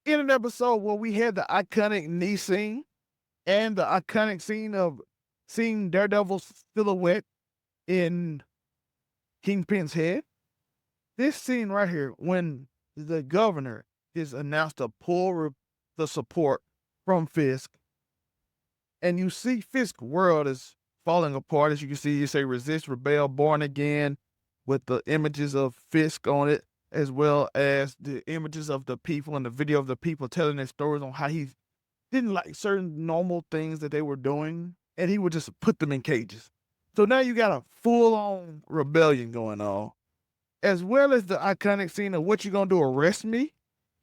in an episode where we had the iconic knee scene and the iconic scene of seeing Daredevil's silhouette in Kingpin's head. This scene right here, when the governor is announced to the support from Fisk, and you see Fisk's world is falling apart. As you can see, you say resist, rebel, born again, with the images of Fisk on it, as well as the images of the people and the video of the people telling their stories on how he didn't like certain normal things that they were doing, and he would just put them in cages. So now you got a full on rebellion going on, as well as the iconic scene of what you gonna do, arrest me?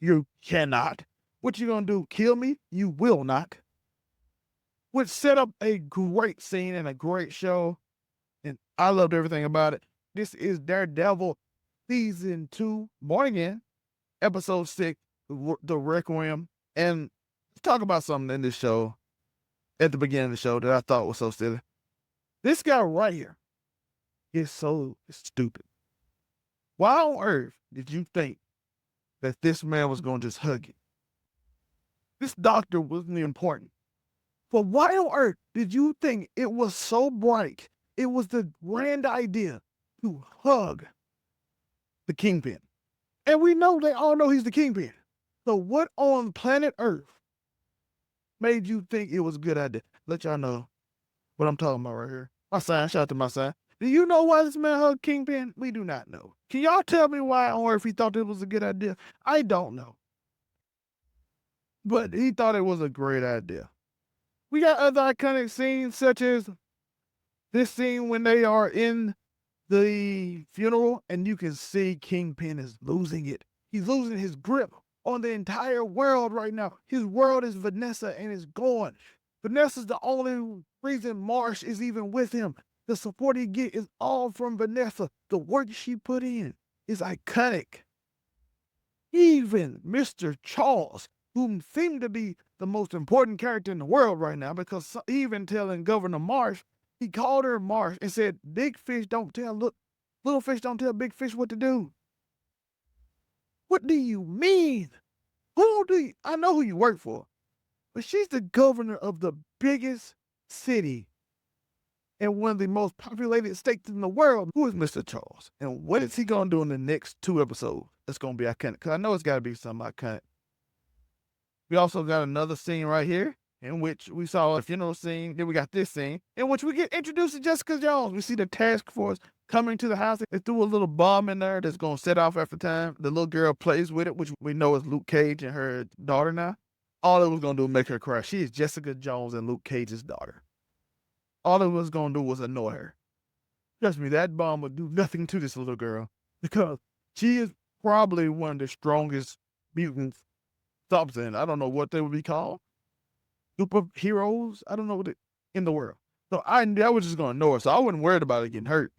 You cannot. What you gonna do, kill me? You will not. Which set up a great scene and a great show, and I loved everything about it. This is Daredevil season 2, Born Again, episode 6, the Requiem. And let's talk about something in this show at the beginning of the show that I thought was so silly. This guy right here is so stupid. Why on earth did you think that this man was going to just hug you? This doctor wasn't important. But why on earth did you think it was so bright? It was the grand idea to hug the Kingpin. And we know, they all know he's the Kingpin. So what on planet Earth made you think it was a good idea? Let y'all know what I'm talking about right here. My sign, shout out to my sign. Do you know why this man hugged Kingpin? We do not know. Can y'all tell me why on earth he thought it was a good idea? I don't know. But he thought it was a great idea. We got other iconic scenes, such as this scene when they are in the funeral and you can see Kingpin is losing it. He's losing his grip on the entire world right now. His world is Vanessa and is gone. Vanessa's the only reason Marsh is even with him. The support he get is all from Vanessa. The work she put in is iconic. Even Mr. Charles, whom seemed to be the most important character in the world right now, because even telling Governor Marsh, he called her Marsh and said, "Big fish don't tell little fish don't tell big fish what to do." What do you mean? I know who you work for, but she's the governor of the biggest city and one of the most populated states in the world. Who is Mr. Charles? And what is he gonna do in the next 2 episodes that's gonna be iconic? Because I know it's gotta be something iconic. We also got another scene right here in which we saw a funeral scene. Then we got this scene in which we get introduced to Jessica Jones. We see the task force coming to the house. They threw a little bomb in there that's going to set off after time. The little girl plays with it, which we know is Luke Cage and her daughter now. All it was going to do was make her cry. She is Jessica Jones and Luke Cage's daughter. All it was going to do was annoy her. Trust me, that bomb would do nothing to this little girl because she is probably one of the strongest mutants, something. I don't know what they would be called. Superheroes. I don't know what in the world. So I was just gonna know her, so I wasn't worried about it getting hurt.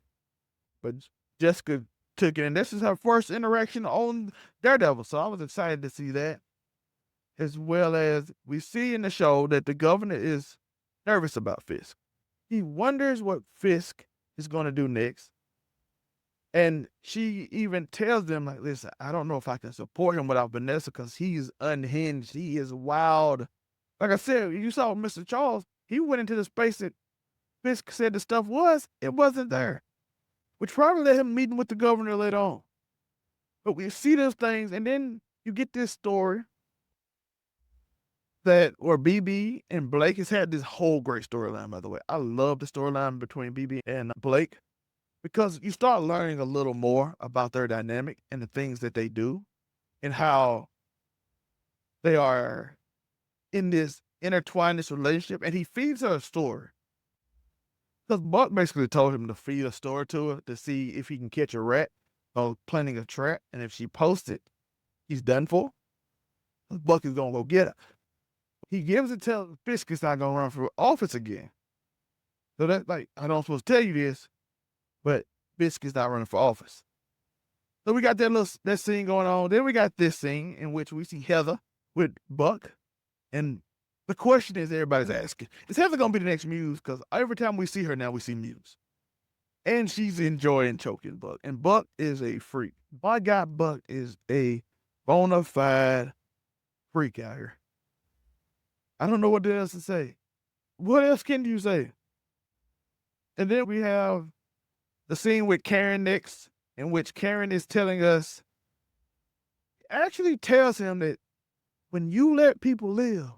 But Jessica took it, and this is her first interaction on Daredevil. So I was excited to see that, as well as we see in the show that the governor is nervous about Fisk. He wonders what Fisk is going to do next. And she even tells them, like, listen, I don't know if I can support him without Vanessa because he's unhinged. He is wild. Like I said, you saw Mr. Charles, he went into the space that Fisk said the stuff was, it wasn't there. Which probably led him meeting with the governor later on. But we see those things, and then you get this story that where BB and Blake has had this whole great storyline, by the way. I love the storyline between BB and Blake because you start learning a little more about their dynamic and the things that they do and how they are in this intertwined this relationship. And he feeds her a story. Because Buck basically told him to feed a story to her to see if he can catch a rat or planting a trap. And if she posts it, he's done for. Buck is going to go get her. He gives it to Fisk is not going to run for office again. So that's like, I don't supposed to tell you this, but Fisk is not running for office. So we got that scene going on. Then we got this scene in which we see Heather with Buck. And the question is everybody's asking, is Heather going to be the next Muse? Because every time we see her now, we see Muse. And she's enjoying choking Buck. And Buck is a freak. My guy Buck is a bona fide freak out here. I don't know what else to say. What else can you say? And then we have the scene with Karen next, in which Karen is telling us, actually tells him that when you let people live,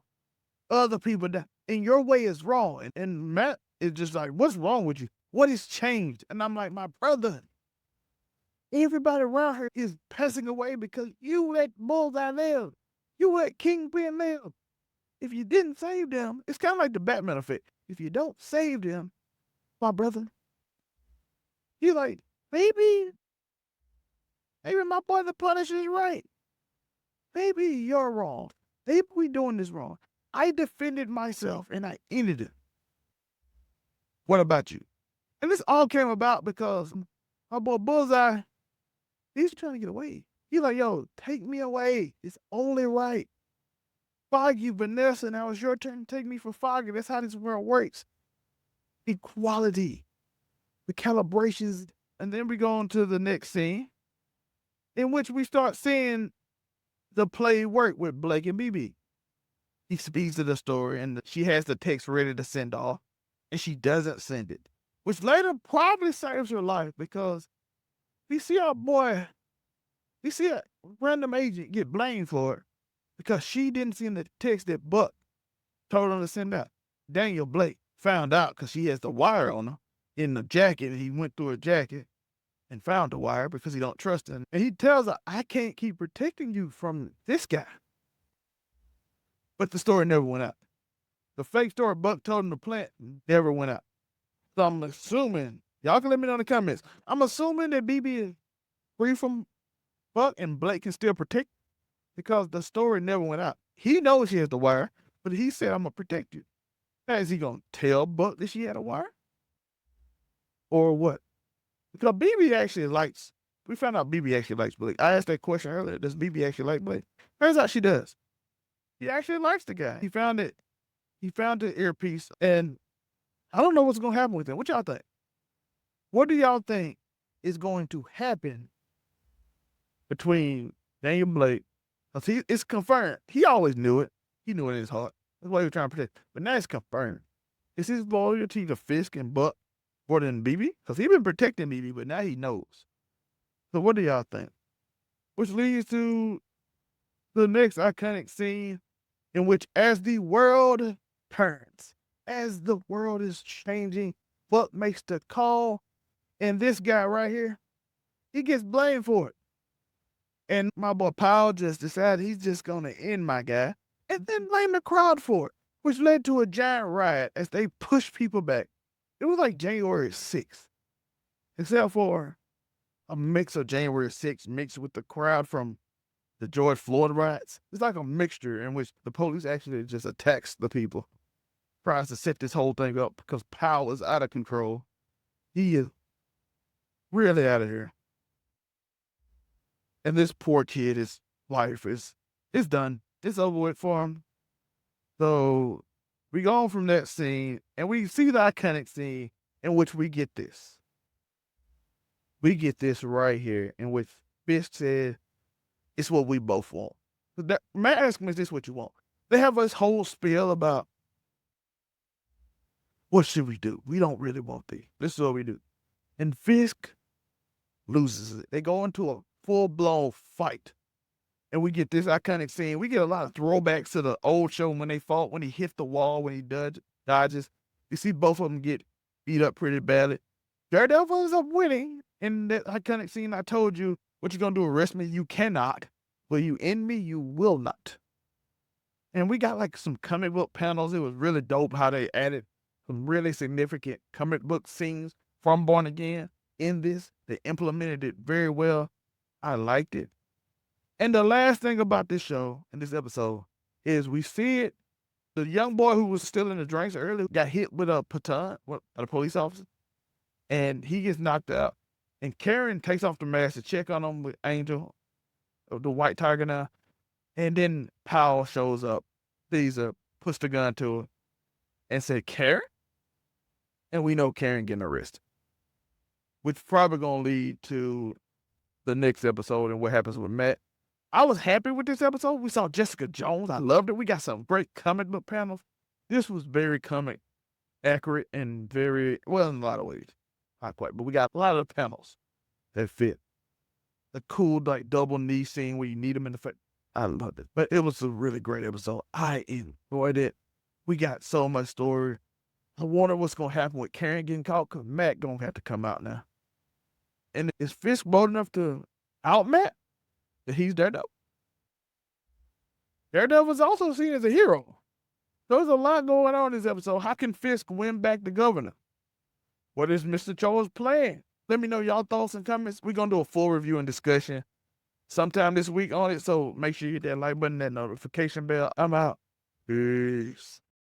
other people die, and your way is wrong. And Matt is just like, what's wrong with you? What has changed? And I'm like, my brother, everybody around her is passing away because you let Bullseye live. You let Kingpin live. If you didn't save them, it's kind of like the Batman effect. If you don't save them, my brother, you're like, maybe my boy the Punisher is right. Maybe you're wrong. Maybe we doing this wrong. I defended myself and I ended it. What about you? And this all came about because my boy Bullseye, he's trying to get away. He's like, yo, take me away. It's only right. Foggy, Vanessa, now it's your turn to take me for Foggy. That's how this world works. Equality. The calibrations. And then we go on to the next scene, in which we start seeing the play work with Blake and BB. He speaks to the story, and she has the text ready to send off, and she doesn't send it, which later probably saves her life because we see our boy, we see a random agent get blamed for it because she didn't send the text that Buck told him to send out. Daniel Blake found out because she has the wire on her in the jacket. He went through her jacket and found the wire because he don't trust her. And he tells her, I can't keep protecting you from this guy. But the story never went out. The fake story Buck told him to plant never went out. So I'm assuming, y'all can let me know in the comments, I'm assuming that BB is free from Buck and Blake can still protect because the story never went out. He knows she has the wire, but he said, I'm going to protect you. Now, is he going to tell Buck that she had a wire? Or what? Because BB actually likes, we found out BB actually likes Blake. I asked that question earlier, does BB actually like Blake? Turns out she does. He actually likes the guy. He found it. He found the earpiece, and I don't know what's going to happen with him. What y'all think? What do y'all think is going to happen between Daniel Blake? Because it's confirmed. He always knew it. He knew it in his heart. That's why he was trying to protect. But now it's confirmed. Is his loyalty to Fisk and Buck more than BB? Because he's been protecting BB, but now he knows. So what do y'all think? Which leads to the next iconic scene, in which as the world turns, as the world is changing, Buck makes the call, and this guy right here, he gets blamed for it. And my boy Powell just decided he's just going to end my guy, and then blame the crowd for it, which led to a giant riot as they pushed people back. It was like January 6th, except for a mix of January 6th mixed with the crowd from the George Floyd riots. It's like a mixture in which the police actually just attacks the people, tries to set this whole thing up because Powell is out of control. He is really out of here. And this poor kid, his life is done. It's over with for him. So we go on from that scene and we see the iconic scene in which we get this. We get this right here in which Fisk said, it's what we both want. Matt asked me, is this what you want? They have this whole spiel about what should we do? We don't really want these. This is what we do. And Fisk loses it. They go into a full-blown fight. And we get this iconic scene. We get a lot of throwbacks to the old show when they fought, when he hit the wall, when he dodges. You see both of them get beat up pretty badly. Daredevil ends up winning. In that iconic scene, I told you, what you gonna do, arrest me? You cannot. Will you end me? You will not. And we got like some comic book panels. It was really dope how they added some really significant comic book scenes from Born Again in this. They implemented it very well. I liked it. And the last thing about this show and this episode is we see it. The young boy who was stealing the drinks earlier got hit with a baton by a police officer, and he gets knocked out. And Karen takes off the mask to check on him with Angel, the white tiger now. And then Powell shows up, sees her, puts the gun to her, and said, Karen? And we know Karen getting arrested, which probably going to lead to the next episode and what happens with Matt. I was happy with this episode. We saw Jessica Jones. I loved it. We got some great comic book panels. This was very comic accurate and very, well, in a lot of ways. Not quite, but we got a lot of the panels that fit. The cool, like, double knee scene where you need them in the face. I loved it. But it was a really great episode. I enjoyed it. We got so much story. I wonder what's going to happen with Karen getting caught, because Matt going to have to come out now. And is Fisk bold enough to out Matt? That he's Daredevil. Daredevil is also seen as a hero. So there's a lot going on in this episode. How can Fisk win back the governor? What is Mr. Cho's plan? Let me know y'all thoughts and comments. We're going to do a full review and discussion sometime this week on it. So make sure you hit that like button, that notification bell. I'm out. Peace.